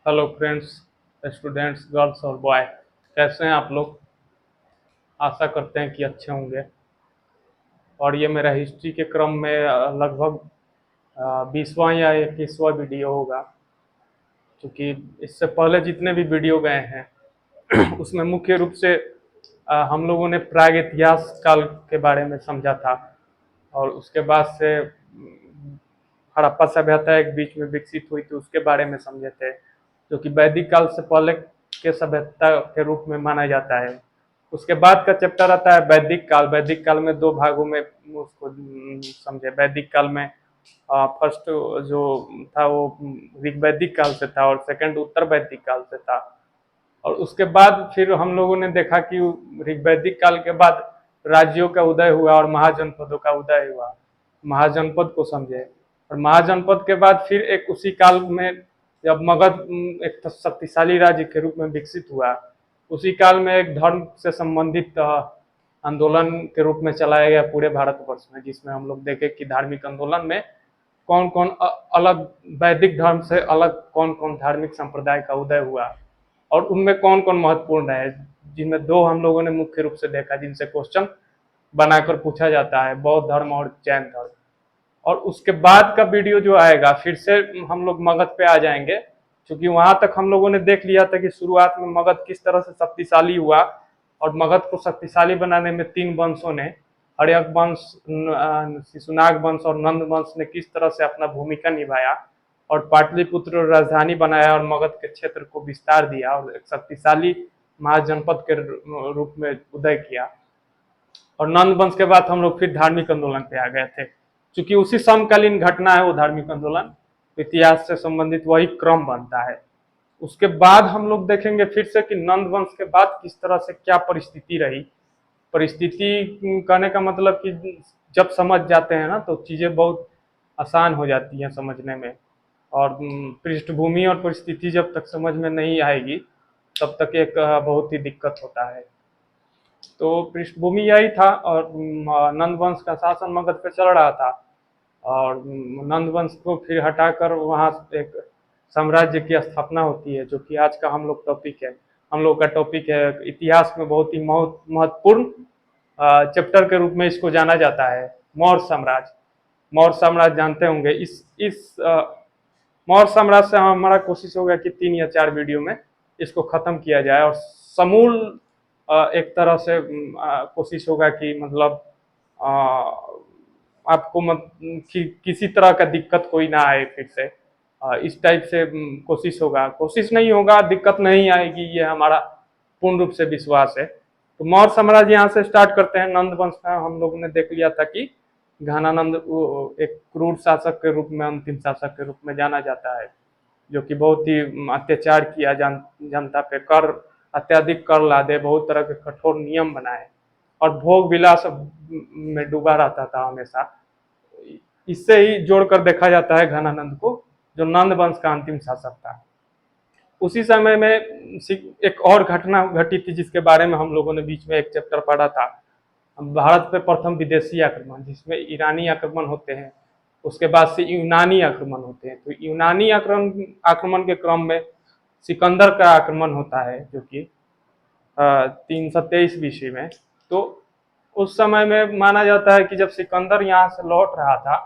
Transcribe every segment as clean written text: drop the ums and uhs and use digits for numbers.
Hello friends, students, girls और boy. कैसे हैं आप लोग? आशा करते हैं कि अच्छे होंगे। और ये मेरा हिस्ट्री के क्रम में लगभग 20वां या 21वां वीडियो होगा, क्योंकि इससे पहले जितने भी वीडियो गए हैं उसमें मुख्य रूप से हम लोगों ने प्राग इतिहास काल के बारे में समझा था। और उसके बाद से हड़प्पा सभ्यता एक बीच में विकसित हुई थी, उसके बारे में समझे थे, जो कि वैदिक काल से पहले के सभ्यता के रूप में माना जाता है। उसके बाद का चैप्टर आता है वैदिक काल। वैदिक काल में दो भागों में उसको समझे। वैदिक काल में फर्स्ट जो था वो ऋग्वैदिक काल से था, और सेकंड उत्तर वैदिक काल से था। और उसके बाद फिर हम लोगों ने देखा कि ऋग्वैदिक काल के बाद राज्यों का उदय हुआ और महाजनपदों का उदय हुआ। महाजनपद को समझे। और महाजनपद के बाद फिर एक उसी काल में जब मगध एक शक्तिशाली राज्य के रूप में विकसित हुआ, उसी काल में एक धर्म से संबंधित आंदोलन के रूप में चलाया गया पूरे भारतवर्ष में, जिसमें हम लोग देखे कि धार्मिक आंदोलन में कौन कौन अलग वैदिक धर्म से अलग कौन कौन धार्मिक संप्रदाय का उदय हुआ, और उनमें कौन कौन महत्वपूर्ण है, जिनमें दो हम लोगों ने मुख्य रूप से देखा जिनसे क्वेश्चन बनाकर पूछा जाता है, बौद्ध धर्म और जैन धर्म। और उसके बाद का वीडियो जो आएगा फिर से हम लोग मगध पे आ जाएंगे, क्योंकि वहां तक हम लोगों ने देख लिया था कि शुरुआत में मगध किस तरह से शक्तिशाली हुआ। और मगध को शक्तिशाली बनाने में तीन वंशों ने, हर्यक वंश, शिशुनाग वंश और नंद वंश ने किस तरह से अपना भूमिका निभाया और पाटलिपुत्र राजधानी बनाया और मगध के क्षेत्र को विस्तार दिया और एक शक्तिशाली महाजनपद के रूप में उदय किया। और नंद वंश के बाद हम लोग फिर धार्मिक आंदोलन पे आ गए थे, क्योंकि उसी समकालीन घटना है वो धार्मिक आंदोलन, इतिहास से संबंधित वही क्रम बनता है। उसके बाद हम लोग देखेंगे फिर से कि नंद वंश के बाद किस तरह से क्या परिस्थिति रही। परिस्थिति कहने का मतलब कि जब समझ जाते हैं ना तो चीज़ें बहुत आसान हो जाती हैं समझने में। और पृष्ठभूमि और परिस्थिति जब तक समझ में नहीं आएगी तब तक एक बहुत ही दिक्कत होता है। तो पृष्ठभूमि यही था। और नंद वंश का शासन मगध पे चल रहा था, और नंद वंश को फिर हटाकर वहाँ एक साम्राज्य की स्थापना होती है, जो कि आज का हम लोग टॉपिक है। हम लोग का टॉपिक है इतिहास में बहुत ही महत्वपूर्ण चैप्टर के रूप में इसको जाना जाता है, मौर्य साम्राज्य। मौर्य साम्राज्य जानते होंगे। इस मौर्य साम्राज्य से हमारा कोशिश होगा कि 3 या 4 वीडियो में इसको खत्म किया जाए, और समूल एक तरह से कोशिश होगा कि मतलब आपको किसी तरह का दिक्कत कोई ना आए फिर से। इस टाइप से कोशिश होगा। कोशिश नहीं होगा, दिक्कत नहीं आएगी, ये हमारा पूर्ण रूप से विश्वास है। तो मौर्य साम्राज्य यहाँ से स्टार्ट करते हैं। नंद वंश का हम लोगों ने देख लिया था कि घनानंद एक क्रूर शासक के रूप में, अंतिम शासक के रूप में जाना जाता है, जो कि बहुत ही अत्याचार किया जनता पे, कर अत्याधिक कर लादे, बहुत तरह के कठोर नियम बनाए और भोग विलास में डूबा रहता था हमेशा। इससे ही जोड़कर देखा जाता है घनानंद को, जो नंद वंश का अंतिम शासक था। उसी समय में एक और घटना घटी थी जिसके बारे में हम लोगों ने बीच में एक चैप्टर पढ़ा था, भारत पे प्रथम विदेशी आक्रमण, जिसमें ईरानी आक्रमण होते हैं, उसके बाद से यूनानी आक्रमण होते हैं। तो यूनानी आक्रमण के क्रम में सिकंदर का आक्रमण होता है, जो कि 323 बीसी में। तो उस समय में माना जाता है कि जब सिकंदर यहाँ से लौट रहा था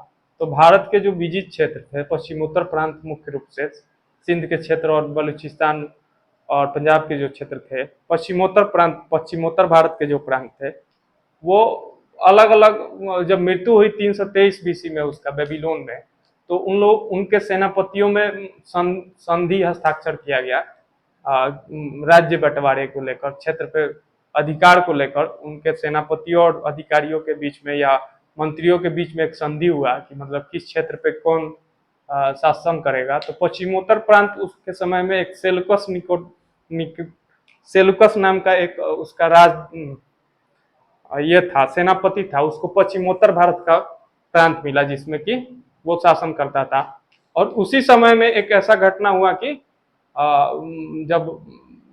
तो भारत के जो विजित क्षेत्र थे, पश्चिमोत्तर प्रांत, मुख्य रूप से सिंध के क्षेत्र और बलूचिस्तान और पंजाब के जो क्षेत्र थे, पश्चिमोत्तर प्रांत, पश्चिमोत्तर भारत के जो प्रांत थे, वो अलग अलग, जब मृत्यु हुई 323 बीसी में उसका बेबीलोन में, तो उनके सेनापतियों में संधि हस्ताक्षर किया गया राज्य बंटवारे को लेकर, क्षेत्र पे अधिकार को लेकर। उनके सेनापतियों और अधिकारियों के बीच में या मंत्रियों के बीच में एक संधि हुआ कि मतलब किस क्षेत्र पे कौन शासन करेगा। तो पश्चिमोत्तर प्रांत उसके समय में एक सेलुकस नाम का एक उसका ये था, सेनापति था, उसको पश्चिमोत्तर भारत का प्रांत मिला जिसमें कि वो शासन करता था। और उसी समय में एक ऐसा घटना हुआ कि जब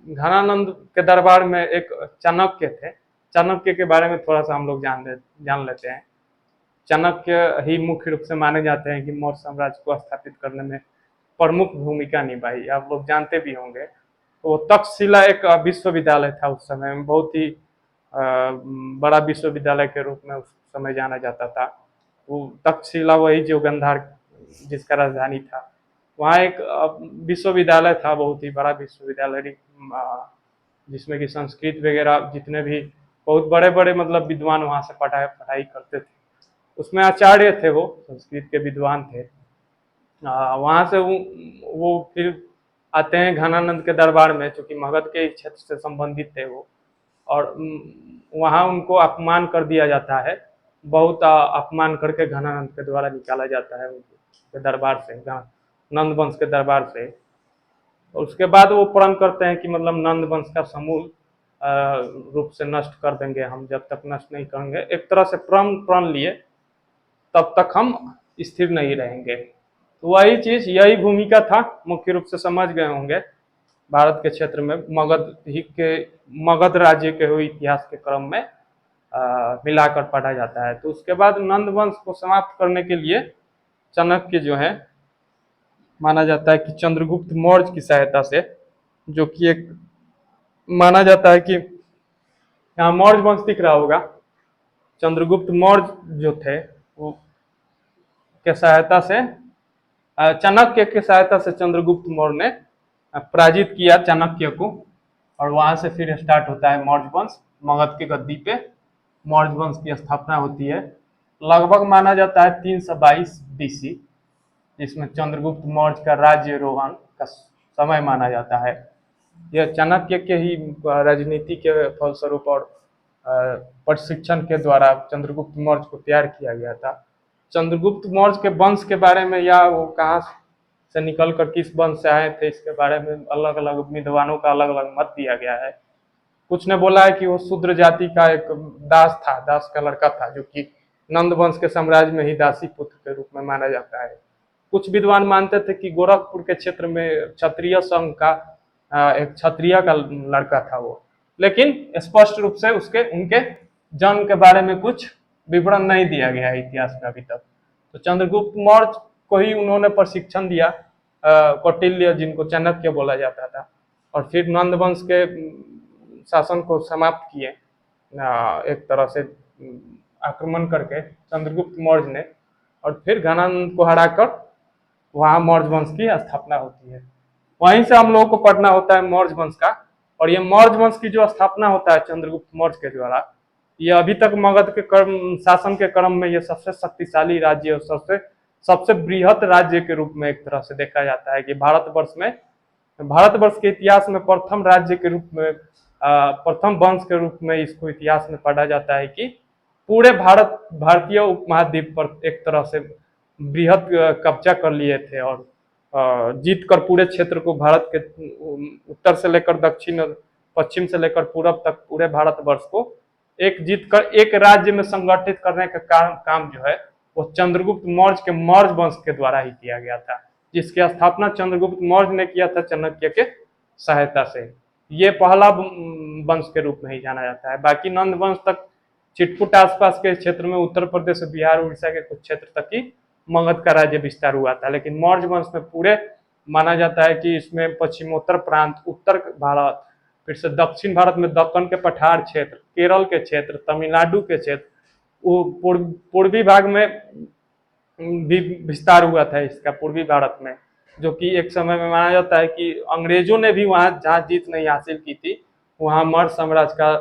घनानंद के दरबार में एक चाणक्य थे, चाणक्य के बारे में थोड़ा सा हम लोग जान लेते हैं। चाणक्य ही मुख्य रूप से माने जाते हैं कि मौर्य साम्राज्य को स्थापित करने में प्रमुख भूमिका निभाई, आप लोग जानते भी होंगे। तो तक्षशिला एक विश्वविद्यालय था उस समय में, बहुत ही बड़ा विश्वविद्यालय के रूप में उस समय जाना जाता था। वो तक्षशिला वही जो गांधार जिसका राजधानी था, वहाँ एक विश्वविद्यालय था, बहुत ही बड़ा विश्वविद्यालय, जिसमें कि संस्कृत वगैरह जितने भी बहुत बड़े बड़े मतलब विद्वान वहाँ से पढ़ाई करते थे। उसमें आचार्य थे, वो संस्कृत के विद्वान थे। वहाँ से वो फिर आते हैं घनानंद के दरबार में, चूँकि मगध के क्षेत्र से संबंधित थे वो, और वहाँ उनको अपमान कर दिया जाता है, बहुत अपमान करके घनानंद के द्वारा निकाला जाता है उनके दरबार से, नंद वंश के दरबार से। और उसके बाद वो प्रण करते हैं कि मतलब नंद वंश का समूल रूप से नष्ट कर देंगे हम, जब तक नष्ट नहीं करेंगे, एक तरह से प्रण लिए तब तक हम स्थिर नहीं रहेंगे। तो वही चीज, यही भूमिका था, मुख्य रूप से समझ गए होंगे। भारत के क्षेत्र में मगध राज्य के हुए इतिहास के क्रम में मिलाकर पढ़ा जाता है। तो उसके बाद नंद वंश को समाप्त करने के लिए चाणक्य जो है, माना जाता है कि चंद्रगुप्त मौर्य की सहायता से, जो कि एक माना जाता है कि यहाँ मौर्य वंश दिख रहा होगा, चंद्रगुप्त मौर्य जो थे वो के सहायता से, चाणक्य की सहायता से चंद्रगुप्त मौर्य ने पराजित किया चाणक्य को, और वहां से फिर स्टार्ट होता है मौर्य वंश। मगध की गद्दी पे मौर्य वंश की स्थापना होती है, लगभग माना जाता है 322 BC, जिसमें चंद्रगुप्त मौर्य का राज्यरोहण का समय माना जाता है। यह चाणक्य के ही राजनीति के फलस्वरूप और प्रशिक्षण के द्वारा चंद्रगुप्त मौर्य को तैयार किया गया था। चंद्रगुप्त मौर्य के वंश के बारे में, या वो कहाँ से निकल कर किस वंश से आए थे, इसके बारे में अलग अलग विद्वानों का अलग अलग मत दिया गया है। कुछ ने बोला है कि वो शूद्र जाति का एक दास था, दास का लड़का था, जो कि नंद वंश के साम्राज्य में ही दासी पुत्र के रूप में माना जाता है। कुछ विद्वान मानते थे कि गोरखपुर के क्षेत्र में क्षत्रिय संघ का एक क्षत्रिय का लड़का था वो, लेकिन स्पष्ट रूप से उनके जन्म के बारे में कुछ विवरण नहीं दिया गया है इतिहास में अभी तक। तो चंद्रगुप्त मौर्य को ही उन्होंने प्रशिक्षण दिया, कौटिल्य जिनको चाणक्य बोला जाता था, और फिर नंद वंश के शासन को समाप्त किए एक तरह से आक्रमण करके चंद्रगुप्त मौर्य ने, और फिर घनानंद को हराकर वहाँ मौर्य वंश की स्थापना होती है। वहीं से हम लोगों को पढ़ना होता है मौर्य वंश का, और ये मौर्य वंश की जो स्थापना होता है चंद्रगुप्त मौर्य के द्वारा, ये अभी तक मगध के शासन के क्रम में ये सबसे शक्तिशाली राज्य और सबसे बृहत राज्य के रूप में एक तरह से देखा जाता है कि भारतवर्ष के इतिहास में प्रथम राज्य के रूप में, प्रथम वंश के रूप में इसको इतिहास में पढ़ा जाता है कि पूरे भारतीय उपमहाद्वीप पर एक तरह से बृहद कब्जा कर लिए थे, और जीत कर पूरे क्षेत्र को, भारत के उत्तर से लेकर दक्षिण, पश्चिम से लेकर पूरब तक पूरे भारतवर्ष को एक जीत कर एक राज्य में संगठित करने का काम जो है वो चंद्रगुप्त मौर्य के मौर्य वंश के द्वारा ही किया गया था, जिसकी स्थापना चंद्रगुप्त मौर्य ने किया था चाणक्य के सहायता से। ये पहला वंश के रूप में ही जाना जाता है। बाकी नंद वंश तक चिटपुट आसपास के क्षेत्र में, उत्तर प्रदेश, बिहार, उड़ीसा के कुछ क्षेत्र तक ही मगध का राज्य विस्तार हुआ था, लेकिन मौर्य वंश में पूरे माना जाता है कि इसमें पश्चिमोत्तर प्रांत, उत्तर भारत, फिर से दक्षिण भारत में दक्कन के पठार क्षेत्र, केरल के क्षेत्र, तमिलनाडु के क्षेत्र, वो पूर्वी भाग में भी विस्तार हुआ था इसका, पूर्वी भारत में, जो कि एक समय में माना जाता है कि अंग्रेजों ने भी वहाँ जहाँ जीत नहीं हासिल की थी, वहाँ मौर्य साम्राज्य का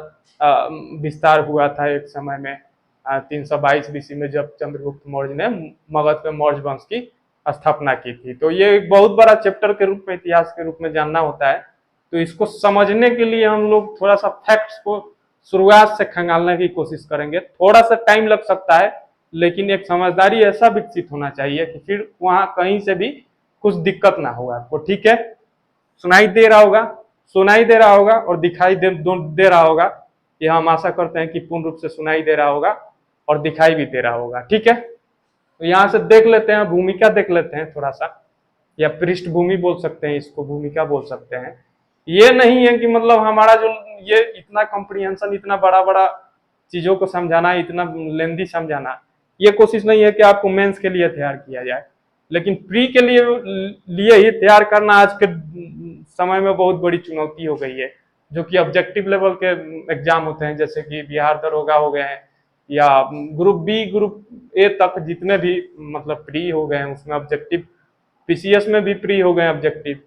विस्तार हुआ था एक समय में 322 BC में, जब चंद्रगुप्त मौर्य ने मगध में मौर्य वंश की स्थापना की थी। तो ये एक बहुत बड़ा चैप्टर के रूप में, इतिहास के रूप में जानना होता है। तो इसको समझने के लिए हम लोग थोड़ा सा फैक्ट्स को शुरुआत से खंगालने की कोशिश करेंगे। थोड़ा सा टाइम लग सकता है, लेकिन एक समझदारी ऐसा विकसित होना चाहिए कि फिर वहां कहीं से भी कुछ दिक्कत ना हो आपको। ठीक है, सुनाई दे रहा होगा और दिखाई दे रहा होगा। ये हम आशा करते हैं कि पूर्ण रूप से सुनाई दे रहा होगा और दिखाई भी दे रहा होगा। ठीक है, तो यहाँ से देख लेते हैं, भूमिका देख लेते हैं थोड़ा सा, या पृष्ठभूमि बोल सकते हैं इसको, भूमिका बोल सकते हैं। ये नहीं है कि मतलब हमारा जो ये इतना कॉम्प्रिहेंशन, इतना बड़ा बड़ा चीजों को समझाना, इतना लेंदी समझाना, ये कोशिश नहीं है कि आपको मेंस के लिए तैयार किया जाए। लेकिन प्री के लिए ही तैयार करना आज के समय में बहुत बड़ी चुनौती हो गई है। जो कि ऑब्जेक्टिव लेवल के एग्जाम होते हैं, जैसे कि बिहार दरोगा हो गए हैं, या ग्रुप बी ग्रुप ए तक जितने भी मतलब प्री हो गए हैं, उसमें ऑब्जेक्टिव, पीसीएस में भी प्री हो गए हैं ऑब्जेक्टिव।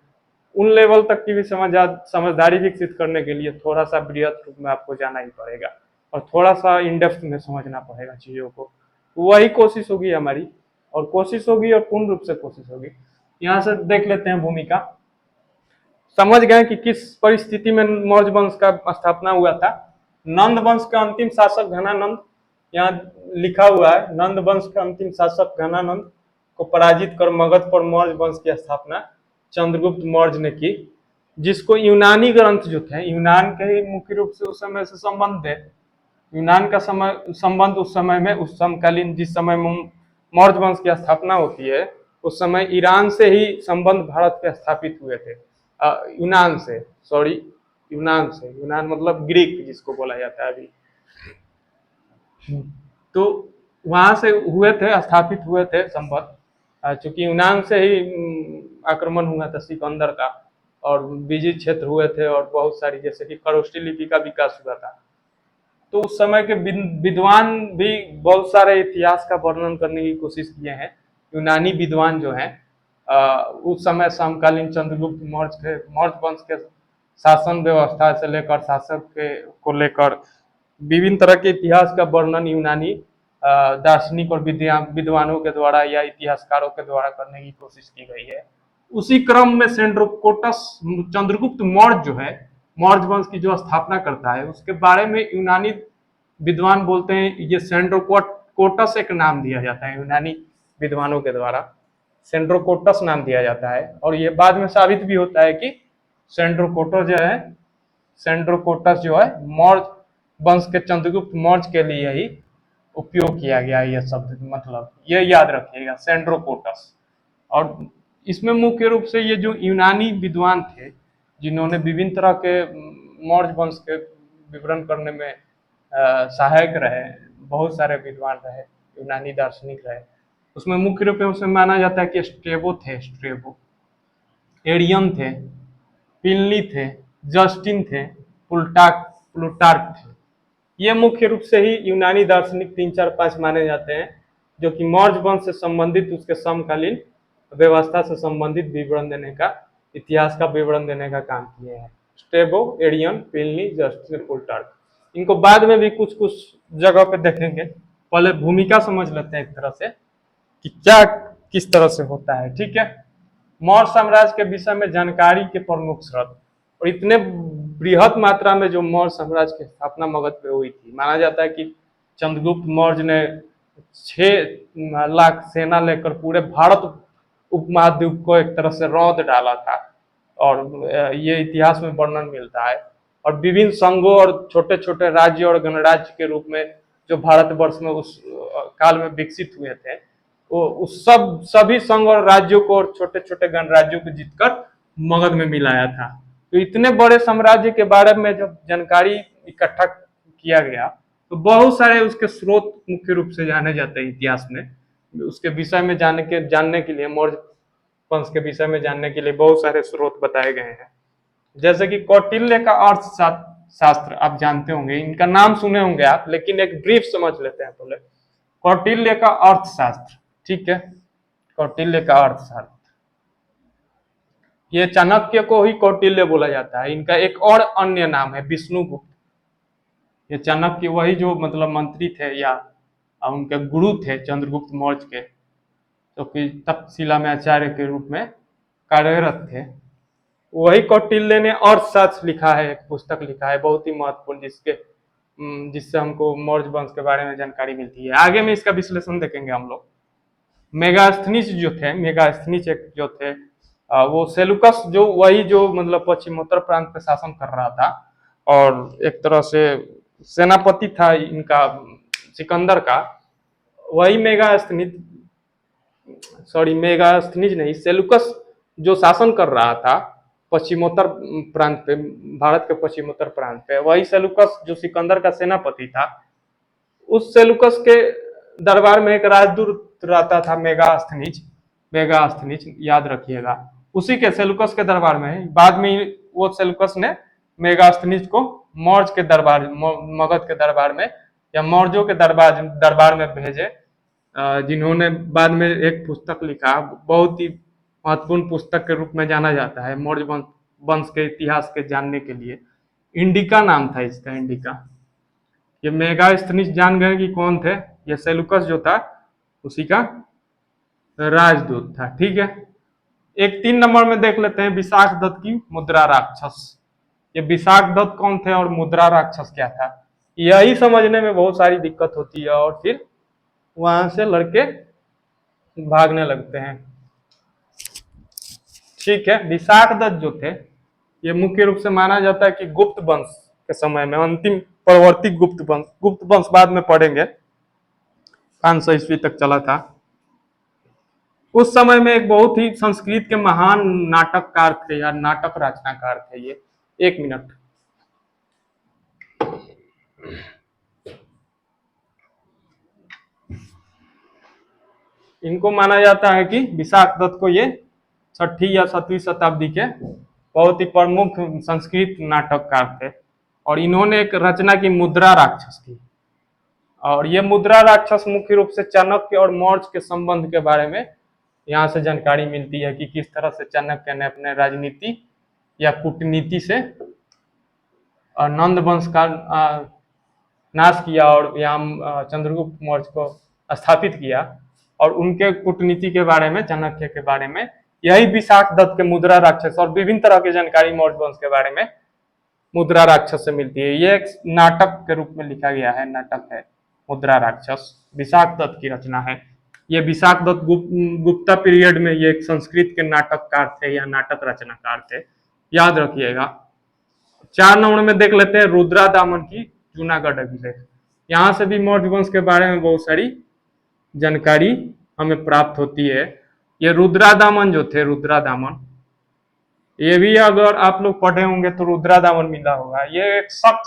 उन लेवल तक की भी समझदारी विकसित करने के लिए थोड़ा सा बृहद रूप में आपको जाना ही पड़ेगा, और थोड़ा सा इन डेप्थ में समझना पड़ेगा चीज़ों को। वही कोशिश होगी हमारी, और कोशिश होगी और पूर्ण रूप से कोशिश होगी। यहाँ से देख लेते हैं भूमिका। समझ गए कि किस परिस्थिति में मौर्य वंश का स्थापना हुआ था। नंद वंश के अंतिम शासक घनानंद, यहाँ लिखा हुआ है, नंद वंश के अंतिम शासक घनानंद को पराजित कर मगध पर मौर्य वंश की स्थापना चंद्रगुप्त मौर्य ने की, जिसको यूनानी ग्रंथ जो थे, यूनान के ही मुख्य रूप से उस समय से संबंध है। यूनान का समय संबंध उस समय में, उस समकालीन जिस समय मौर्य वंश की स्थापना होती है, उस समय ईरान से ही संबंध भारत के स्थापित हुए थे। यूनान से, सॉरी, यूनान से, यूनान मतलब ग्रीक जिसको बोला जाता है अभी। तो वहां से हुए थे, स्थापित हुए थे संबंध, चूंकि यूनान से ही आक्रमण हुआ था सिकंदर का, और विजित क्षेत्र हुए थे, और बहुत सारी जैसे कि खरोष्ठी लिपि का विकास हुआ था। तो उस समय के विद्वान भी बहुत सारे इतिहास का वर्णन करने की कोशिश किए हैं। यूनानी विद्वान जो हैं, उस समय समकालीन चंद्रगुप्त मौर्य वंश के शासन व्यवस्था से लेकर शासक के को लेकर विभिन्न तरह के इतिहास का वर्णन यूनानी दार्शनिक और विद्वानों के द्वारा या इतिहासकारों के द्वारा करने की कोशिश की गई है। उसी क्रम में सेंड्रोकोटस, चंद्रगुप्त मौर्य जो है, मौर्य वंश की जो स्थापना करता है, उसके बारे में यूनानी विद्वान बोलते हैं ये सेंड्रोकोटस एक नाम दिया जाता है यूनानी विद्वानों के द्वारा, सेंड्रोकोटस नाम दिया जाता है। और ये बाद में साबित भी होता है कि सेंड्रोकोटस जो है, सेंड्रोकोटस जो है मौर्य वंश के चंद्रगुप्त मौर्य के लिए ही उपयोग किया गया है। यह शब्द मतलब ये याद रखिएगा, सेंड्रोकोटस। और इसमें मुख्य रूप से ये जो यूनानी विद्वान थे, जिन्होंने विभिन्न तरह के मौर्य वंश के विवरण करने में सहायक रहे, बहुत सारे विद्वान रहे, यूनानी दार्शनिक रहे। उसमें मुख्य रूप से उसे माना जाता है कि स्ट्रेबो थे, स्ट्रेबो, एरियन थे, पिलनी थे, जस्टिन थे, प्लूटार्क थे। ये मुख्य रूप से ही यूनानी दार्शनिक 3, 4, 5 माने जाते हैं, जो कि मौर्य वंश से संबंधित उसके समकालीन व्यवस्था से संबंधित विवरण देने का, इतिहास का विवरण देने का काम किए हैं। Strabo, Arrian, Pliny, Justin, Plutarch. इनको बाद में भी कुछ कुछ जगह पे देखेंगे। पहले भूमिका समझ लेते हैं एक तरह से कि क्या किस तरह से होता है। ठीक है, मौर्य साम्राज्य के विषय में जानकारी के प्रमुख स्रोत, और इतने बृहद मात्रा में जो मौर्य साम्राज्य की स्थापना मगध पे हुई थी, माना जाता है कि चंद्रगुप्त मौर्य ने 6 लाख सेना लेकर पूरे भारत उपमहाद्वीप को एक तरह से रौंद डाला था, और ये इतिहास में वर्णन मिलता है। और विभिन्न संघों और छोटे छोटे राज्य और गणराज्य के रूप में जो भारतवर्ष में उस काल में विकसित हुए थे, वो उस सभी संघ और राज्यों को और छोटे छोटे गणराज्यों को जीतकर मगध में मिलाया था। तो इतने बड़े साम्राज्य के बारे में जब जानकारी इकट्ठा किया गया, तो बहुत सारे उसके स्रोत मुख्य रूप से जाने जाते हैं इतिहास में। उसके विषय में जानने के लिए, मौर्य वंश के विषय में जानने के लिए बहुत सारे स्रोत बताए गए हैं। जैसे कि कौटिल्य का अर्थशास्त्र आप जानते होंगे, इनका नाम सुने होंगे आप, लेकिन एक ब्रीफ समझ लेते हैं पहले। कौटिल्य का अर्थशास्त्र, ठीक है, कौटिल्य का अर्थशास्त्र, ये चाणक्य को ही कौटिल्य बोला जाता है। इनका एक और अन्य नाम है विष्णुगुप्त। ये चाणक्य वही जो मतलब मंत्री थे या उनके गुरु थे चंद्रगुप्त मौर्य के, जो कि तक्षशिला में आचार्य के रूप में कार्यरत थे। वही कौटिल्य ने अर्थशास्त्र लिखा है, एक पुस्तक लिखा है बहुत ही महत्वपूर्ण, जिससे हमको मौर्य वंश के बारे में जानकारी मिलती है। आगे में इसका विश्लेषण देखेंगे हम लोग। मेगास्थनीज जो थे, मेगास्थनीज एक जो थे, वो सेलुकस जो वही जो मतलब पश्चिमोत्तर प्रांत पे शासन कर रहा था, और एक तरह से सेनापति था इनका सिकंदर का। वही मेगास्थनीज नहीं, सेलुकस जो शासन कर रहा था पश्चिमोत्तर प्रांत पे, भारत के पश्चिमोत्तर प्रांत पे, वही सेलुकस जो सिकंदर का सेनापति था, उस सेलुकस के दरबार में एक राजदूत रहता था मेगास्थनीज। मेगास्थनीज, याद रखिएगा। उसी के सेलुकस के दरबार में है। बाद में वो सेलुकस ने मेगास्थनीज को मौर्य के दरबार, मगध के दरबार में या मौर्यों के दरबार में भेजे, जिन्होंने बाद में एक पुस्तक लिखा, बहुत ही महत्वपूर्ण पुस्तक के रूप में जाना जाता है मौर्य वंश के इतिहास के जानने के लिए। इंडिका नाम था इसका, इंडिका। ये मेगास्थनीज जान गए कि कौन थे? ये सेलुकस जो था उसी का राजदूत था। ठीक है, एक 3 नंबर में देख लेते हैं विशाख दत्त की मुद्रा राक्षस। ये विशाख दत्त कौन थे और मुद्रा राक्षस क्या था, यही समझने में बहुत सारी दिक्कत होती है और फिर वहां से लड़के भागने लगते हैं। ठीक है, विशाख दत्त जो थे ये मुख्य रूप से माना जाता है कि गुप्त वंश के समय में, अंतिम परवर्ती गुप्त वंश बाद में पढ़ेंगे, 500 ईस्वी तक चला था। उस समय में एक बहुत ही संस्कृत के महान नाटककार थे या नाटक रचनाकार थे ये। 1 मिनट। इनको माना जाता है कि विशाख दत्त को ये 6ठी या 7वीं शताब्दी के बहुत ही प्रमुख संस्कृत नाटककार थे और इन्होंने एक रचना की मुद्रा राक्षस की। और ये मुद्रा राक्षस मुख्य रूप से चाणक्य और मौर्य के संबंध के बारे में यहाँ से जानकारी मिलती है कि किस तरह से चाणक्य ने अपने राजनीति या कूटनीति से नंद वंश का नाश किया और यहाँ चंद्रगुप्त मौर्य को स्थापित किया। और उनके कूटनीति के बारे में, चाणक्य के बारे में यही विशाख दत्त के मुद्रा राक्षस और विभिन्न तरह की जानकारी मौर्य वंश के बारे में मुद्रा राक्षस से मिलती है। ये एक नाटक के रूप में लिखा गया है, नाटक है मुद्रा राक्षस, विशाख दत्त की रचना है। ये विशाख दत्त गुप्ता पीरियड में ये एक संस्कृत के नाटककार थे या नाटक रचनाकार थे, याद रखिएगा। 4 नंबर में देख लेते हैं रुद्रा दामन की जूनागढ़ अभिलेख। यहाँ से भी मौर्य वंश के बारे में बहुत सारी जानकारी हमें प्राप्त होती है। ये रुद्रा दामन जो थे, रुद्रा दामन, ये भी अगर आप लोग पढ़े होंगे तो रुद्रा दामन मिला होगा। ये एक शक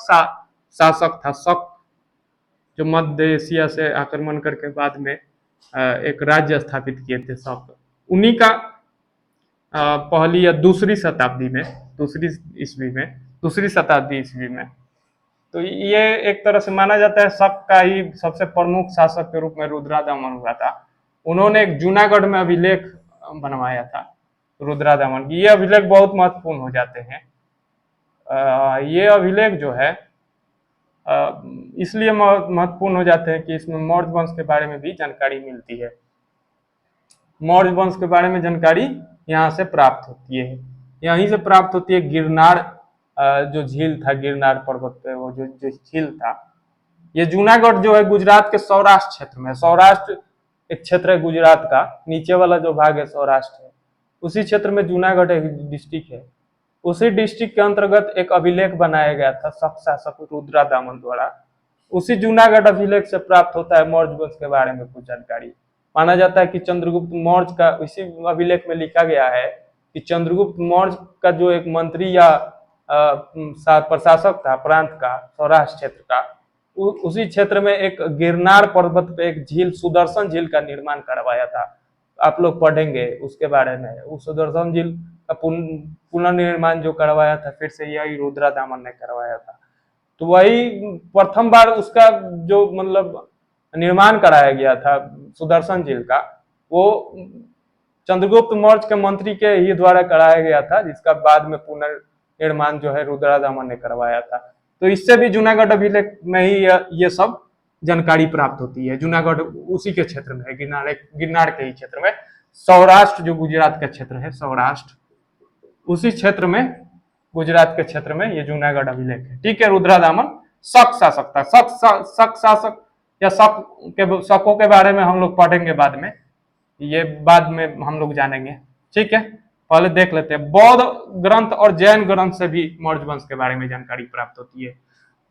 शासक था, शक, जो मध्य एशिया से आक्रमण करके बाद में एक राज्य स्थापित किए थे शक। उन्हीं का पहली या दूसरी शताब्दी में, दूसरी शताब्दी ईस्वी में, तो ये एक तरह से माना जाता है शक का ही सबसे प्रमुख शासक के रूप में रुद्रा दामन हुआ था। उन्होंने एक जूनागढ़ में अभिलेख बनवाया था रुद्रा दामन की। ये अभिलेख बहुत महत्वपूर्ण हो जाते हैं। ये अभिलेख जो है इसलिए महत्वपूर्ण हो जाते हैं कि इसमें मौर्य वंश के बारे में भी जानकारी मिलती है। मौर्य वंश के बारे में जानकारी यहाँ से प्राप्त होती है। यहीं से प्राप्त होती है गिरनार, जो झील था, गिरनार पर्वत पे वो जो झील था। ये जूनागढ़ जो है गुजरात के सौराष्ट्र क्षेत्र में, सौराष्ट्र एक क्षेत्र है गुजरात का, नीचे वाला जो भाग है सौराष्ट्र है, उसी क्षेत्र में जूनागढ़ एक डिस्ट्रिक्ट है। उसी डिस्ट्रिक्ट के अंतर्गत एक अभिलेख बनाया गया था शक शासक रुद्रा दामन द्वारा। उसी जूनागढ़ अभिलेख से प्राप्त होता है मौर्य वंश के बारे में कुछ जानकारी। माना जाता है कि चंद्रगुप्त मौर्य का, इसी अभिलेख में लिखा गया है कि चंद्रगुप्त मौर्य का जो एक मंत्री या प्रशासक था प्रांत का, सौराष्ट्र क्षेत्र का, उसी क्षेत्र में एक गिरनार पर्वत पे एक झील, सुदर्शन झील का निर्माण करवाया था। आप लोग पढ़ेंगे उसके बारे में। उस सुदर्शन झील का पुनर्निर्माण जो करवाया था फिर से यही रुद्रा दामन ने करवाया था। तो वही प्रथम बार उसका जो मतलब निर्माण कराया गया था सुदर्शन झील का, वो चंद्रगुप्त मौर्य के मंत्री के ही द्वारा कराया गया था, जिसका बाद में पुनर्निर्माण जो है रुद्रा दामन ने करवाया था। तो इससे भी जूनागढ़ अभिलेख में ही ये सब जानकारी प्राप्त होती है। जूनागढ़ उसी के क्षेत्र में है, गिरनार के ही क्षेत्र में, सौराष्ट्र जो गुजरात का क्षेत्र है, सौराष्ट्र उसी क्षेत्र में, गुजरात के क्षेत्र में ये जूनागढ़ अभिलेख है। ठीक है, रुद्रा दामन शक शासक था। शक शासक या शकों के बारे में हम लोग पढ़ेंगे बाद में, ये बाद में हम लोग जानेंगे। ठीक है, पहले देख लेते हैं बौद्ध ग्रंथ और जैन ग्रंथ से भी मौर्य वंश के बारे में जानकारी प्राप्त होती है।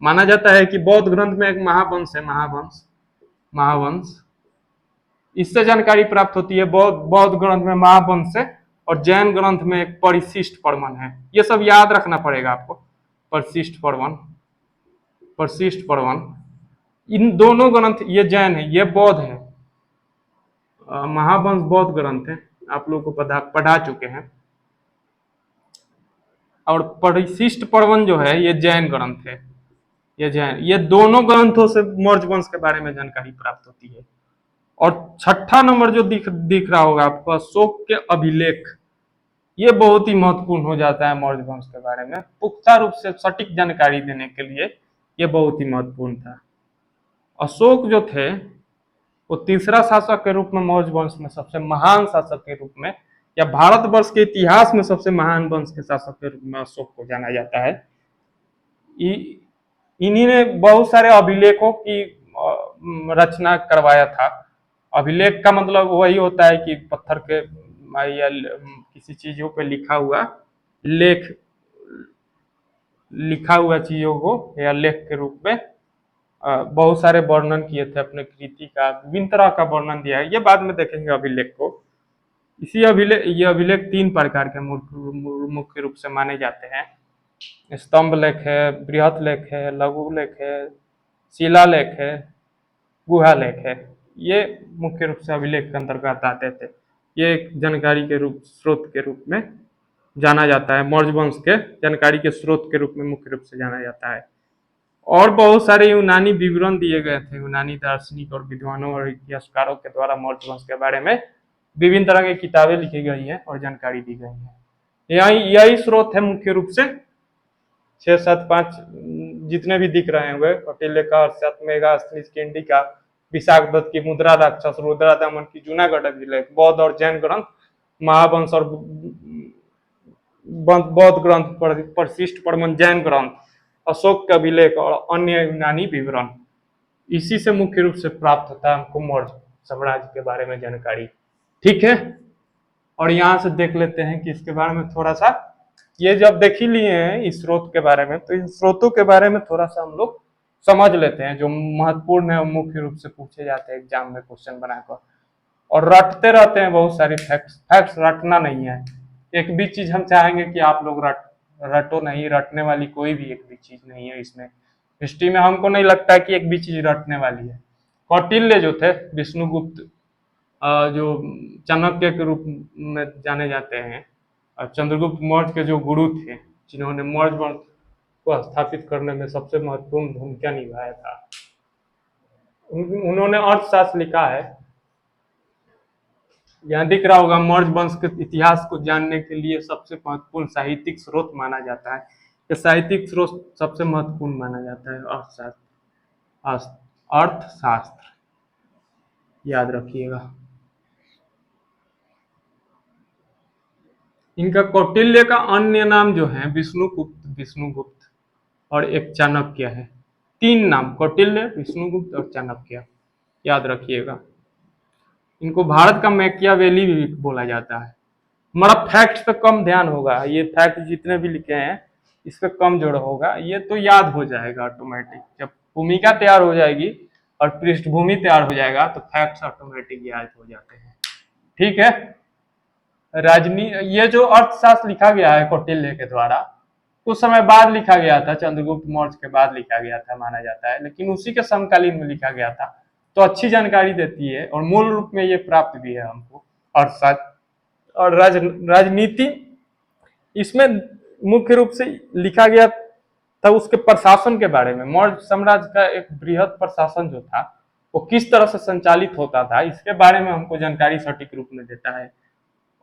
माना जाता है कि बौद्ध ग्रंथ में एक महावंश है, महावंश, इससे जानकारी प्राप्त होती है। बौद्ध ग्रंथ में महावंश से, और जैन ग्रंथ में एक परिशिष्ट पर्वन है। ये सब याद रखना पड़ेगा आपको। परिशिष्ट पर्वन, इन दोनों ग्रंथ, ये जैन है, ये बौद्ध है। महावंश बौद्ध ग्रंथ है, आप लोगों को पढ़ा चुके हैं। और परिशिष्ट पर्वन जो है ये जैन ग्रंथ है। ये दोनों ग्रंथों से मौर्य वंश के बारे में जानकारी प्राप्त होती है। और छठा नंबर जो दिख रहा होगा आपको, अशोक के अभिलेख, ये बहुत ही महत्वपूर्ण हो जाता है मौर्य वंश के बारे में पुख्ता रूप से सटीक जानकारी देने के लिए। ये बहुत ही महत्वपूर्ण था। अशोक जो थे वो तीसरा शासक के रूप में मौर्य वंश में सबसे महान शासक के रूप में, या भारतवर्ष के इतिहास में सबसे महान वंश के शासक के रूप में अशोक को जाना जाता है। इन्हीं ने बहुत सारे अभिलेखों की रचना करवाया था। अभिलेख का मतलब वही होता है कि पत्थर के या किसी चीजों पे लेख लिखा हुआ चीजों को या लेख के रूप में बहुत सारे वर्णन किए थे अपने कृति का, विभिन्न तरह का वर्णन दिया है। ये बाद में देखेंगे अभिलेख को। ये अभिलेख 3 प्रकार के मुख्य रूप से माने जाते हैं। स्तंभ लेख है, बृहत लेख है, लघु लेख है, शिलालेख है, गुहा लेख है। ये मुख्य रूप से अभिलेख के अंतर्गत आते थे। ये एक जानकारी के स्रोत के रूप में जाना जाता है। मौर्य वंश के जानकारी के स्रोत के रूप में मुख्य रूप से जाना जाता है। और बहुत सारे यूनानी विवरण दिए गए थे, यूनानी दार्शनिक और विद्वानों और इतिहासकारों के द्वारा मौर्य वंश के बारे में विभिन्न तरह की किताबें लिखी गई हैं और जानकारी दी गई है। यही स्रोत है मुख्य रूप से 6, 7, 5 जितने भी दिख रहे होंगे, कौटिल्य का, सतमेगा, किंडी का, विशाख दत्त की मुद्रा राक्षस, रुद्रादमन की जूनागढ़ अभिलेख, बौद्ध और जैन ग्रंथ, महावंश और बौद्ध ग्रंथ, परिशिष्ट पर्वन जैन ग्रंथ, अशोक का अभिलेख और अन्य यूनानी विवरण, इसी से मुख्य रूप से प्राप्त होता है हमको मौर्य साम्राज्य के बारे में जानकारी। ठीक है, और यहाँ से देख लेते हैं कि इसके बारे में थोड़ा सा, ये जब देख ही लिए हैं इस स्रोत के बारे में, तो इन स्रोतों के बारे में थोड़ा सा हम लोग समझ लेते हैं जो महत्वपूर्ण है, मुख्य रूप से पूछे जाते हैं एग्जाम में क्वेश्चन बनाकर। और रटते रहते हैं बहुत सारी फैक्ट्स रटना नहीं है। एक भी चीज हम चाहेंगे कि आप लोग रटो नहीं, रटने वाली कोई भी एक भी चीज नहीं है इसमें। हिस्ट्री में हमको नहीं लगता कि एक भी चीज रटने वाली है। कौटिल्य जो थे, विष्णुगुप्त जो चाणक्य के रूप में जाने जाते हैं, चंद्रगुप्त मौर्य के जो गुरु थे, जिन्होंने मौर्य वंश को स्थापित करने में सबसे महत्वपूर्ण भूमिका निभाया था, उन्होंने अर्थशास्त्र लिखा है। यहाँ दिख रहा होगा, मौर्य वंश के इतिहास को जानने के लिए सबसे महत्वपूर्ण साहित्यिक स्रोत माना जाता है। ये साहित्यिक स्रोत सबसे महत्वपूर्ण माना जाता है अर्थशास्त्र, याद रखिएगा। इनका कौटिल्य का अन्य नाम जो है विष्णुगुप्त और एक चाणक्य है। 3 नाम, कौटिल्य, विष्णुगुप्त और चाणक्य, याद रखिएगा। इनको भारत का मैकियावेली भी बोला जाता है। हमारा फैक्ट्स पे कम ध्यान होगा, ये फैक्ट जितने भी लिखे हैं इस पे कम जोड़ होगा, ये तो याद हो जाएगा ऑटोमेटिक। जब भूमिका तैयार हो जाएगी और पृष्ठभूमि तैयार हो जाएगा तो फैक्ट्स ऑटोमेटिक याद हो जाते हैं। ठीक है, ये जो अर्थशास्त्र लिखा गया है कौटिल्य के द्वारा, कुछ समय बाद लिखा गया था, चंद्रगुप्त मौर्य के बाद लिखा गया था माना जाता है, लेकिन उसी के समकालीन में लिखा गया था, तो अच्छी जानकारी देती है और मूल रूप में ये प्राप्त भी है हमको अर्थशास्त्र। और राजनीति इसमें मुख्य रूप से लिखा गया था उसके प्रशासन के बारे में। मौर्य साम्राज्य का एक बृहद प्रशासन जो था वो किस तरह से संचालित होता था, इसके बारे में हमको जानकारी सटीक रूप में देता है।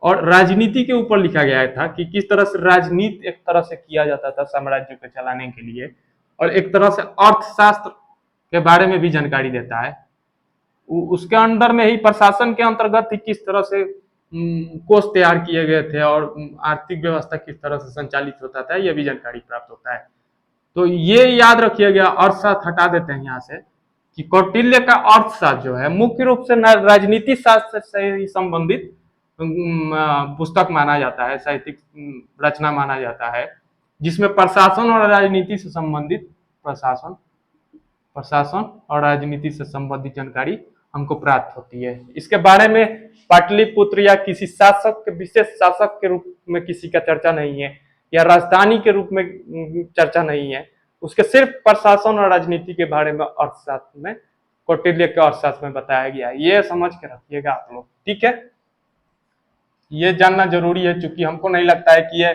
और राजनीति के ऊपर लिखा गया था कि किस तरह से राजनीति एक तरह से किया जाता था साम्राज्य को चलाने के लिए, और एक तरह से अर्थशास्त्र के बारे में भी जानकारी देता है। उसके अंदर में ही प्रशासन के अंतर्गत ही किस तरह से कोष तैयार किए गए थे और आर्थिक व्यवस्था किस तरह से संचालित होता था, यह भी जानकारी प्राप्त होता है। तो ये याद रखिएगा। अर्थशास्त्र हटा देते हैं यहाँ से कि कौटिल्य का अर्थशास्त्र जो है मुख्य रूप से राजनीति शास्त्र से ही संबंधित पुस्तक माना जाता है, साहित्यिक रचना माना जाता है, जिसमें प्रशासन और राजनीति से संबंधित प्रशासन और राजनीति से संबंधित जानकारी हमको प्राप्त होती है। इसके बारे में पाटलिपुत्र या किसी शासक के, विशेष शासक के रूप में किसी का चर्चा नहीं है, या राजधानी के रूप में चर्चा नहीं है। उसके सिर्फ प्रशासन और राजनीति के बारे में अर्थशास्त्र में, कौटिल्य के अर्थशास्त्र में बताया गया है। ये समझ के रखिएगा आप लोग, ठीक है। ये जानना जरूरी है, क्योंकि हमको नहीं लगता है कि ये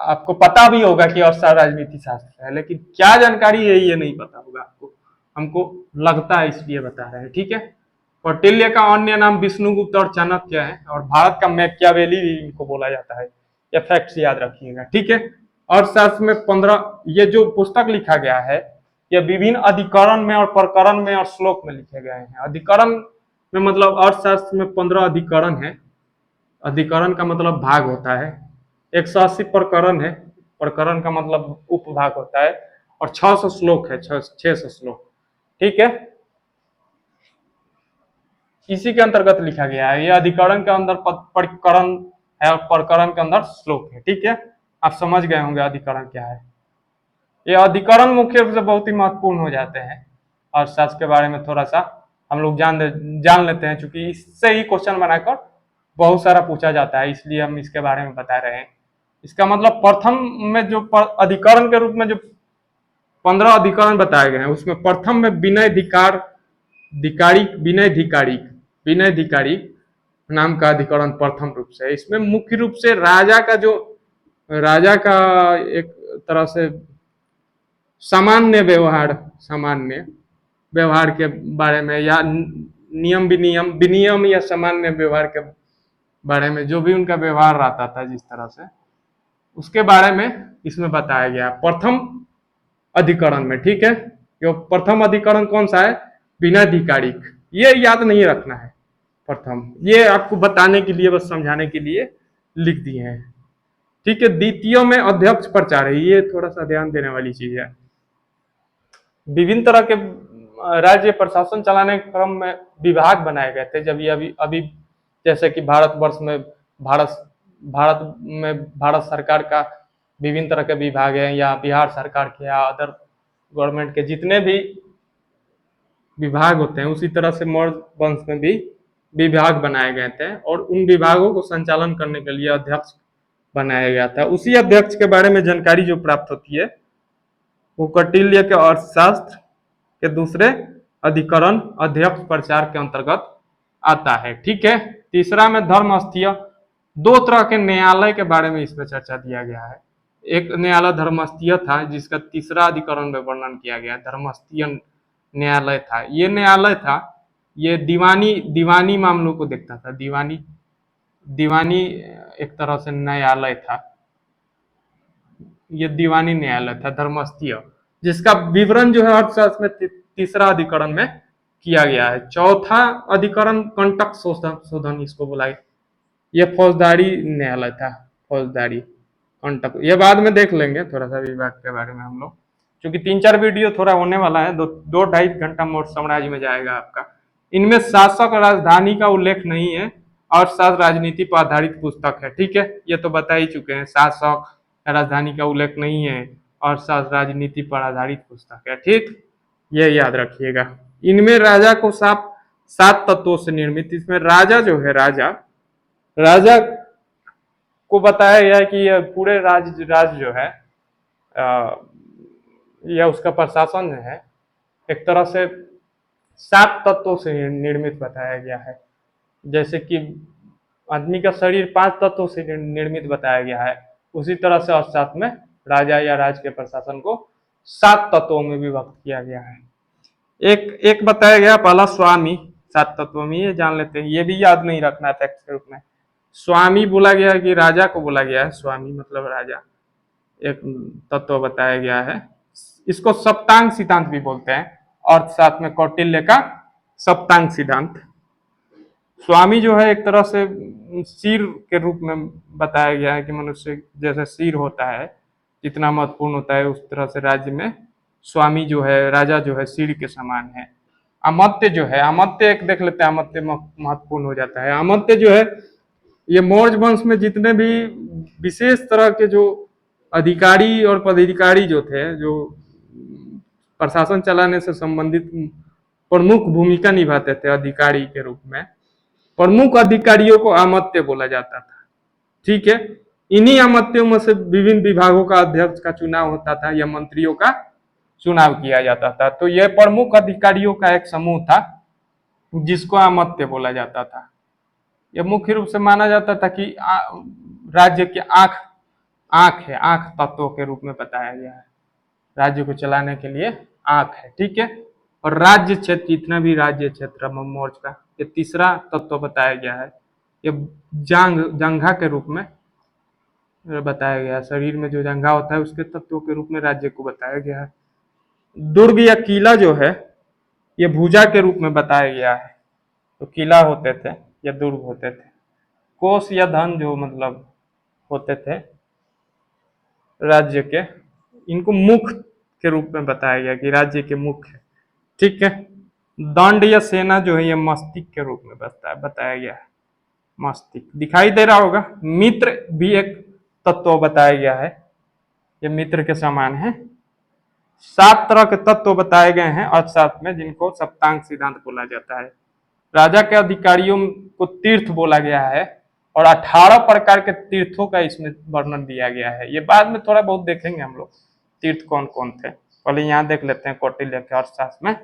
आपको पता भी होगा कि अर्थशास्त्र राजनीति शास्त्र है, लेकिन क्या जानकारी है ये नहीं पता होगा आपको, हमको लगता है इसलिए बता रहे हैं, ठीक है। कौटिल्य का अन्य नाम विष्णुगुप्त और चाणक्य है, और भारत का मैकियावेली भी इनको बोला जाता है। ये फैक्ट्स याद रखिएगा, ठीक है। अर्थशास्त्र में 15, ये जो पुस्तक लिखा गया है ये विभिन्न अधिकरण में और प्रकरण में और श्लोक में लिखे गए हैं। अधिकरण में मतलब अर्थशास्त्र में 15 अधिकरण है। अधिकरण का मतलब भाग होता है। 180 प्रकरण है, प्रकरण का मतलब उपभाग होता है, और 600 श्लोक है, 600 श्लोक, ठीक है। इसी के अंतर्गत लिखा गया है। ये अधिकरण के अंदर प्रकरण है और प्रकरण के अंदर श्लोक है, ठीक है। आप समझ गए होंगे अधिकरण क्या है। ये अधिकरण मुख्य रूप से बहुत ही महत्वपूर्ण हो जाते हैं, और शास्त्र के बारे में थोड़ा सा हम लोग जान लेते हैं, क्योंकि इससे ही क्वेश्चन बनाकर बहुत सारा पूछा जाता है, इसलिए हम इसके बारे में बता रहे हैं। इसका मतलब प्रथम में जो अधिकरण के रूप में जो 15 अधिकरण बताए गए हैं, उसमें प्रथम में विनय धिकार धिकारिक विनय धिकारिक विनय धिकारिक नाम का अधिकरण प्रथम रूप से है। इसमें मुख्य रूप से राजा का एक तरह से सामान्य व्यवहार के बारे में, या नियम विनियम या सामान्य व्यवहार के बारे में, जो भी उनका व्यवहार रहता था जिस तरह से, उसके बारे में इसमें बताया गया प्रथम अधिकरण में, ठीक है। जो प्रथम अधिकरण कौन सा है, विनयाधिकारिक, ये याद नहीं रखना है। प्रथम ये आपको बताने के लिए, बस समझाने के लिए लिख दिए हैं, ठीक है। द्वितीय में अध्यक्ष प्रचार है, ये थोड़ा सा ध्यान देने वाली चीज है। विभिन्न तरह के राज्य प्रशासन चलाने के क्रम में विभाग बनाए गए थे। जब ये अभी जैसे कि भारतवर्ष में भारत सरकार का विभिन्न तरह के विभाग हैं, या बिहार सरकार के या अदर गवर्नमेंट के जितने भी विभाग होते हैं, उसी तरह से मौर्य वंश में भी विभाग बनाए गए थे, और उन विभागों को संचालन करने के लिए अध्यक्ष बनाया गया था। उसी अध्यक्ष के बारे में जानकारी जो प्राप्त होती है वो कौटिल्य के अर्थशास्त्र के दूसरे अधिकरण अध्यक्ष प्रचार के अंतर्गत आता है, ठीक है। तीसरा में धर्मस्थीय, दो तरह के न्यायालय के बारे में इसमें चर्चा दिया गया है। एक न्यायालय धर्मस्थीय था, जिसका तीसरा अधिकरण में वर्णन किया गया। धर्मस्थीय न्यायालय था, ये न्यायालय था, ये दीवानी मामलों को देखता था। दीवानी एक तरह से न्यायालय था, ये दीवानी न्यायालय था धर्मस्थीय, जिसका विवरण जो है अर्थशास्त्र में तीसरा अधिकरण में किया गया है। चौथा अधिकरण कंटक शोधन इसको बोला गया, ये फौजदारी न्यायालय था, फौजदारी कंटक, ये बाद में देख लेंगे थोड़ा सा विभाग के बारे में हम लोग, क्योंकि 3-4 वीडियो थोड़ा होने वाला है, 2-2.5 घंटा मौर्य साम्राज्य में जाएगा आपका। इनमें शासक राजधानी का उल्लेख नहीं है, और शास्त्र राजनीति पर आधारित पुस्तक है, ठीक है। ये तो बता ही चुके हैं, शासक राजधानी का उल्लेख नहीं है, और शास्त्र राजनीति पर आधारित पुस्तक है, ठीक। ये याद रखिएगा। इनमें राजा को 7 तत्वों से निर्मित, इसमें राजा जो है, राजा को बताया गया है कि यह पूरे राज जो है यह उसका प्रशासन है, एक तरह से 7 तत्वों से निर्मित बताया गया है। जैसे कि आदमी का शरीर 5 तत्वों से निर्मित बताया गया है, उसी तरह से अर्थशास्त्र में राजा या राज के प्रशासन को 7 तत्वों में विभक्त किया गया है। एक बताया गया पहला स्वामी, 7 तत्वों में, ये जान लेते हैं, ये भी याद नहीं रखना है फैक्ट के रूप में। स्वामी बोला गया है कि राजा को बोला गया है, स्वामी मतलब राजा, एक तत्व बताया गया है। इसको सप्तांग सिद्धांत भी बोलते हैं, अर्थशास्त्र में कौटिल्य का सप्तांग सिद्धांत। स्वामी जो है एक तरह से सिर के रूप में बताया गया है, कि मनुष्य जैसे सिर होता है, जितना महत्वपूर्ण होता है, उस तरह से राज्य में स्वामी जो है, राजा जो है, सिर के समान है। अमात्य जो है, अमात्य एक देख लेते हैं, अमात्य महत्वपूर्ण हो जाता है। अमात्य जो है, ये मौर्य वंश में जितने भी विशेष तरह के जो अधिकारी और पदाधिकारी जो थे, जो प्रशासन चलाने से संबंधित प्रमुख भूमिका निभाते थे अधिकारी के रूप में, प्रमुख अधिकारियों को अमात्य बोला जाता था, ठीक है। इन्हीं अमात्यों में से विभिन्न विभागों का अध्यक्ष का चुनाव होता था, या मंत्रियों का चुनाव किया जाता था। तो यह प्रमुख अधिकारियों का एक समूह था, जिसको अमात्य बोला जाता था। ये मुख्य रूप से माना जाता था कि राज्य की आंख आंख है, आंख तत्वों के रूप में बताया गया है। राज्य को चलाने के लिए आंख है, ठीक है। और राज्य क्षेत्र, जितना भी राज्य क्षेत्र मोर्च का, ये तीसरा तत्व बताया गया है। ये जंघा के रूप में बताया गया है। शरीर में जो जंघा होता है उसके तत्वों के रूप में राज्य को बताया गया है। दुर्ग या किला जो है ये भुजा के रूप में बताया गया है। तो किला होते थे या दुर्ग होते थे। कोष या धन जो मतलब होते थे राज्य के, इनको मुख के रूप में बताया गया कि राज्य के मुख है, ठीक है। दंड या सेना जो है ये मस्तिष्क के रूप में बताया गया है। मस्तिष्क दिखाई दे रहा होगा। मित्र भी एक तत्व बताया गया है, ये मित्र के समान है। 7 तरह के तत्व बताए गए हैं अर्थशास्त्र में, जिनको सप्तांग सिद्धांत बोला जाता है। राजा के अधिकारियों को तीर्थ बोला गया है और 18 प्रकार के तीर्थों का इसमें वर्णन दिया गया है। ये बाद में थोड़ा बहुत देखेंगे हम लोग तीर्थ कौन कौन थे। पहले यहाँ देख लेते हैं कौटिल्य के अर्थशास्त्र में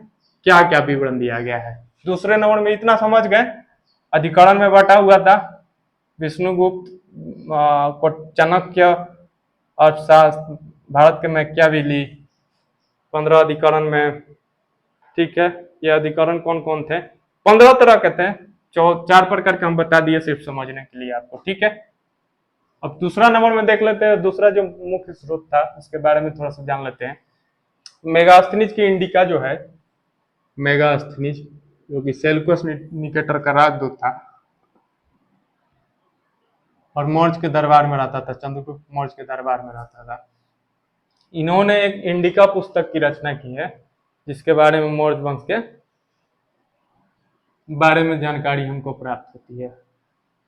क्या क्या विवरण दिया गया है। दूसरे नंबर में इतना समझ गए, अधिकरण में बांटा हुआ था। विष्णुगुप्त, चाणक्य अर्थशास्त्र, भारत के मैकियावेली, 15 अधिकरण में, ठीक है। ये अधिकरण कौन कौन थे? 15 तरह के थे। 4 प्रकार के हम बता दिए सिर्फ समझने के लिए आपको, ठीक है। अब दूसरा नंबर में देख लेते हैं। दूसरा जो मुख्य स्रोत था उसके बारे में थोड़ा सा जान लेते हैं। मेगास्थनीज की इंडिका जो है, मेगास्थनीज जो कि सेल्यूकस निकेटर का राजदूत था और मौर्य के दरबार में रहता था, चंद्रगुप्त मौर्य के दरबार में रहता था। इन्होंने एक इंडिका पुस्तक की रचना की है जिसके बारे में मौर्य वंश के बारे में जानकारी हमको प्राप्त होती है,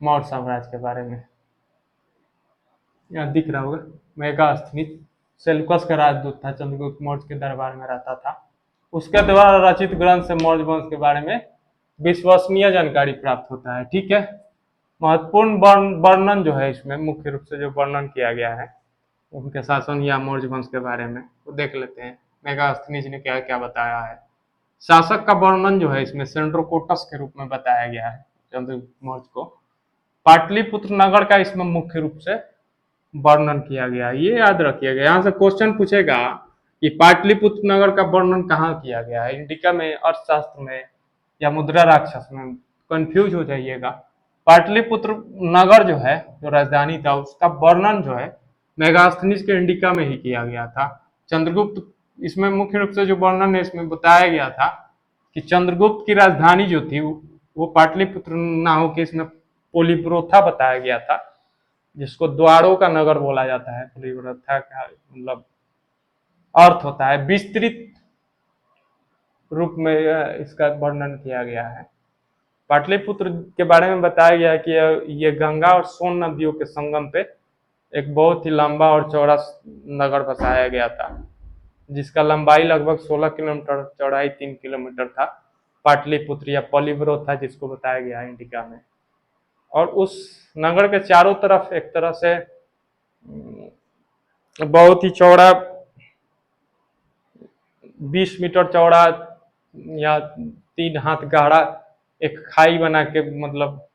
मौर्य साम्राज्य के बारे में। यहाँ दिख रहा होगा मेगास्थनीज सेल्यूकस का राजदूत था, चंद्रगुप्त मौर्य के दरबार में रहता था। उसके द्वारा रचित ग्रंथ से मौर्य वंश के बारे में विश्वसनीय जानकारी प्राप्त होता है, ठीक है। महत्वपूर्ण वर्णन जो है इसमें, मुख्य रूप से जो वर्णन किया गया है उनके शासन या मौर्य वंश के बारे में, वो देख लेते हैं मेगास्थनीज ने क्या क्या बताया है। शासक का वर्णन जो है इसमें सेंड्रोकोटस के रूप में बताया गया है चंद्रगुप्त मौर्य को। पाटलिपुत्र नगर का इसमें मुख्य रूप से वर्णन किया गया, ये याद रखिएगा। यहाँ से क्वेश्चन पूछेगा कि पाटलिपुत्र नगर का वर्णन कहाँ किया गया है, इंडिका में, अर्थशास्त्र में या मुद्रा राक्षस में, कंफ्यूज हो जाइएगा। पाटलिपुत्र नगर जो है, जो राजधानी था, उसका वर्णन जो है मेगास्थनीज के इंडिका में ही किया गया था। चंद्रगुप्त, इसमें मुख्य रूप से जो वर्णन है इसमें बताया गया था कि चंद्रगुप्त की राजधानी जो थी वो पाटलिपुत्र ना होकर इसमें पोलिब्रोथा बताया गया था, जिसको द्वारों का नगर बोला जाता है। पोलिब्रोथा का मतलब अर्थ होता है विस्तृत रूप में इसका वर्णन किया गया है। पाटलिपुत्र के बारे में बताया गया है कि ये गंगा और सोन नदियों के संगम पे एक बहुत ही लंबा और चौड़ा नगर बसाया गया था, जिसका लंबाई लगभग 16 किलोमीटर, चौड़ाई 3 किलोमीटर था। पाटलिपुत्र या पोलिब्रोथा जिसको बताया गया है इंडिका में। और उस नगर के चारों तरफ एक तरह से बहुत ही चौड़ा, 20 मीटर चौड़ा या 3 हाथ गहरा एक खाई बना के, मतलब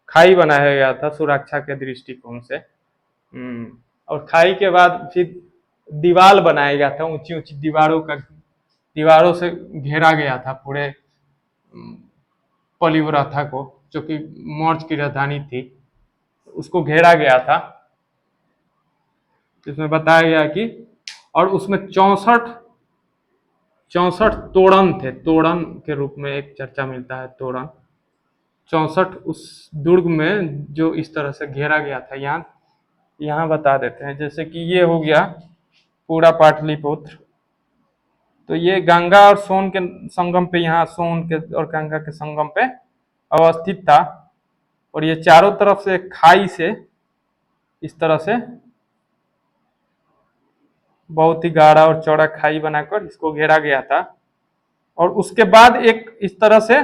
खाई बनाया गया था सुरक्षा के दृष्टिकोण से। और खाई के बाद फिर दीवार बनाया गया था, ऊंची ऊंची दीवारों से घेरा गया था पूरे पोलिब्रोथा को, जो कि मौर्य की राजधानी थी, उसको घेरा गया था। इसमें बताया गया कि, और उसमें 64 तोरण थे। तोरण के रूप में एक चर्चा मिलता है, तोरण 64 उस दुर्ग में जो इस तरह से घेरा गया था। यहाँ बता देते हैं, जैसे कि ये हो गया पूरा पाटलिपुत्र। तो ये गंगा और सोन के संगम पे, यहाँ सोन के और गंगा के संगम पे अवस्थित था। और ये चारों तरफ से खाई से इस तरह से बहुत ही गाढ़ा और चौड़ा खाई बनाकर इसको घेरा गया था। और उसके बाद एक इस तरह से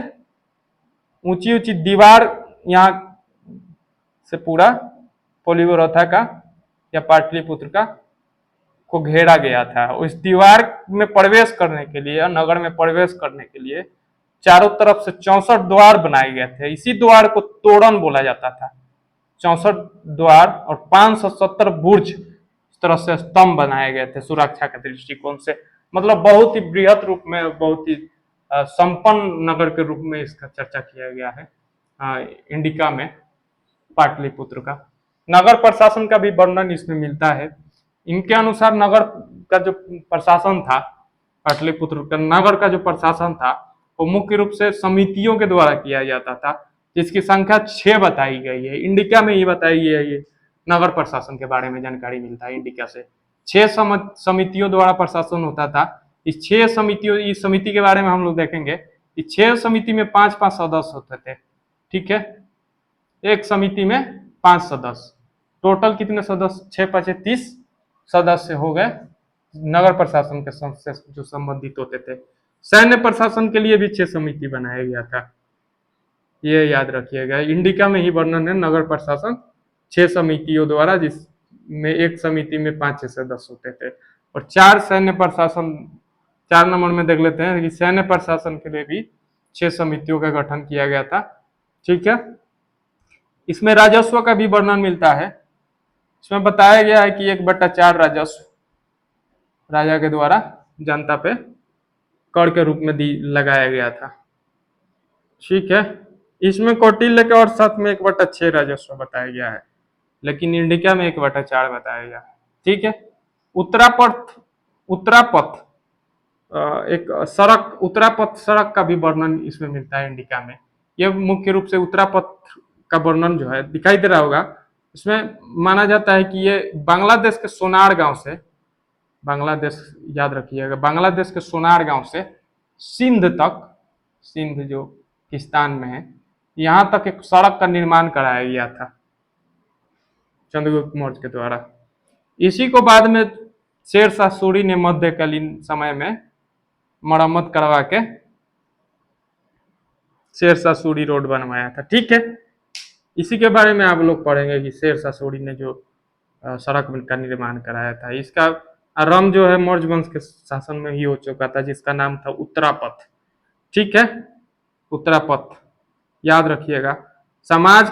ऊंची ऊंची दीवार यहाँ से पूरा पोलिब्रोथा का या पाटलिपुत्र का को घेरा गया था। उस दीवार में प्रवेश करने के लिए, नगर में प्रवेश करने के लिए चारों तरफ से 64 द्वार बनाए गए थे। इसी द्वार को तोरण बोला जाता था। 64 द्वार और 570 बुर्ज इस तरह से स्तंभ बनाए गए थे सुरक्षा के दृष्टिकोण से। मतलब बहुत ही बृहद रूप में, बहुत ही संपन्न नगर के रूप में इसका चर्चा किया गया है इंडिका में, पाटलिपुत्र का। नगर प्रशासन का भी वर्णन इसमें मिलता है। इनके अनुसार नगर का जो प्रशासन था, पाटलिपुत्र का नगर का जो प्रशासन था, वो मुख्य रूप से समितियों के द्वारा किया जाता था, जिसकी संख्या 6 बताई गई है। इंडिका में ही बताई गई है ये नगर प्रशासन के बारे में जानकारी मिलता है इंडिका से। 6 समितियों द्वारा प्रशासन होता था। इस 6 समितियों, इस समिति के बारे में हम लोग देखेंगे। इस 6 समिति में 5-5 सदस्य होते थे। ठीक है, एक समिति में 5 सदस्य, टोटल कितने सदस्य? 6×5 = 30 सदस्य हो गए नगर प्रशासन के से जो संबंधित होते थे। सैन्य प्रशासन के लिए भी 6 समिति बनाया गया था, ये याद रखिएगा। इंडिका में ही वर्णन है नगर प्रशासन 6 समितियों द्वारा, जिसमें एक समिति में 5-6 सदस्य होते थे। और 4 सैन्य प्रशासन, 4 नंबर में देख लेते हैं कि सैन्य प्रशासन के लिए भी 6 समितियों का गठन किया गया था। ठीक है, इसमें राजस्व का भी वर्णन मिलता है। इसमें बताया गया है कि 1/4 राजस्व राजा के द्वारा जनता पे कर के रूप में लगाया गया था। ठीक है, इसमें कौटिल्य के और साथ में 1/6 राजस्व बताया गया है, लेकिन इंडिका में 1/4 बताया गया है। ठीक है, उत्तरापथ एक सड़क, उत्तरापथ सड़क का भी वर्णन इसमें मिलता है इंडिका में। यह मुख्य रूप से उत्तरापथ का वर्णन जो है दिखाई दे रहा होगा। इसमें माना जाता है कि ये बांग्लादेश के सोनार गांव से, बांग्लादेश याद रखिएगा, बांग्लादेश के सोनार गांव से सिंध तक, सिंध जो पाकिस्तान में है, यहाँ तक एक सड़क का निर्माण कराया गया था चंद्रगुप्त मौर्य के द्वारा। इसी को बाद में शेरशाह सूरी ने मध्यकालीन समय में मरम्मत करवा के शेरशाह सूरी रोड बनवाया था। ठीक है, इसी के बारे में आप लोग पढ़ेंगे कि शेरशाह सूरी ने जो सड़क का निर्माण कराया था। इसका आरंभ जो है मौर्य वंश के शासन में ही हो चुका था, जिसका नाम था उत्तरापथ। ठीक है, उत्तरापथ याद रखिएगा। समाज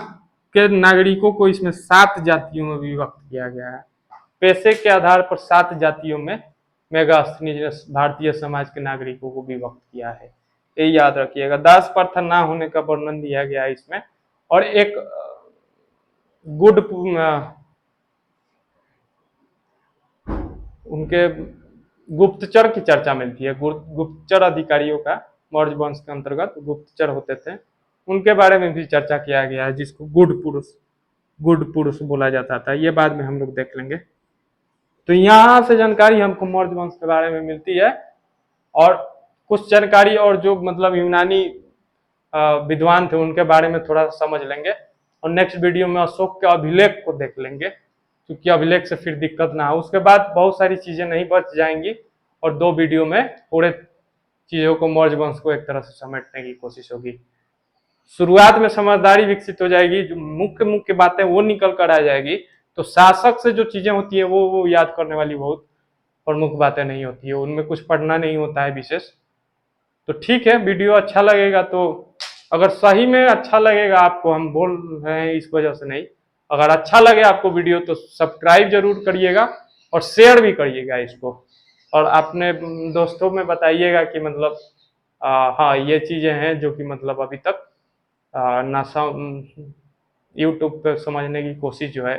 के नागरिकों को इसमें 7 जातियों में विभक्त किया गया है। पैसे के आधार पर 7 जातियों में मेगास्थनी ने भारतीय समाज के नागरिकों को विभक्त किया है, ये याद रखिएगा। दास प्रथा ना होने का वर्णन दिया गया है इसमें। और एक उनके गुप्तचर की चर्चा मिलती है। गुप्तचर अधिकारियों का, मौर्य वंश के अंतर्गत गुप्तचर होते थे, उनके बारे में भी चर्चा किया गया है, जिसको गुड पुरुष बोला जाता था। ये बाद में हम लोग देख लेंगे। तो यहाँ से जानकारी हमको मौर्य वंश के बारे में मिलती है। और कुछ जानकारी और जो मतलब यूनानी विद्वान थे उनके बारे में थोड़ा समझ लेंगे। और नेक्स्ट वीडियो में अशोक के अभिलेख को देख लेंगे, क्योंकि अभिलेख से फिर दिक्कत ना हो। उसके बाद बहुत सारी चीजें नहीं बच जाएंगी और 2 वीडियो में पूरे चीजों को, मौर्य वंश को एक तरह से समेटने की कोशिश होगी। शुरुआत में समझदारी विकसित हो जाएगी, जो मुख्य बातें वो निकल कर आ जाएगी। तो शासक से जो चीजें होती है वो याद करने वाली बहुत प्रमुख बातें नहीं होती है, उनमें कुछ पढ़ना नहीं होता है विशेष। तो ठीक है, वीडियो अच्छा लगेगा तो, अगर सही में अच्छा लगेगा आपको, हम बोल रहे हैं इस वजह से नहीं, अगर अच्छा लगे आपको वीडियो तो सब्सक्राइब जरूर करिएगा और शेयर भी करिएगा इसको। और अपने दोस्तों में बताइएगा कि मतलब हाँ ये चीजें हैं जो कि मतलब अभी तक ना यूट्यूब पे समझने की कोशिश जो है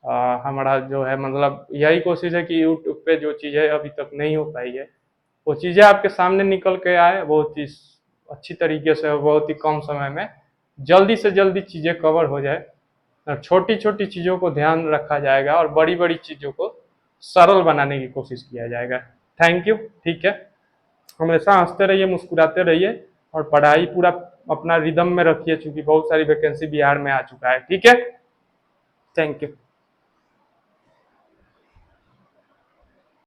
हमारा जो है, मतलब यही कोशिश है कि यूट्यूब पे जो चीज़ें अभी तक नहीं हो पाई है वो चीज़ें आपके सामने निकल के आए, बहुत ही अच्छी तरीके से, बहुत ही कम समय में जल्दी से जल्दी चीज़ें कवर हो जाए। छोटी छोटी चीज़ों को ध्यान रखा जाएगा और बड़ी बड़ी चीज़ों को सरल बनाने की कोशिश किया जाएगा। Thank you. ठीक है, हमेशा हंसते रहिए, मुस्कुराते रहिए और पढ़ाई पूरा अपना रिदम में रखिए, क्योंकि बहुत सारी वैकेंसी बिहार में आ चुका है। ठीक है, थैंक यू।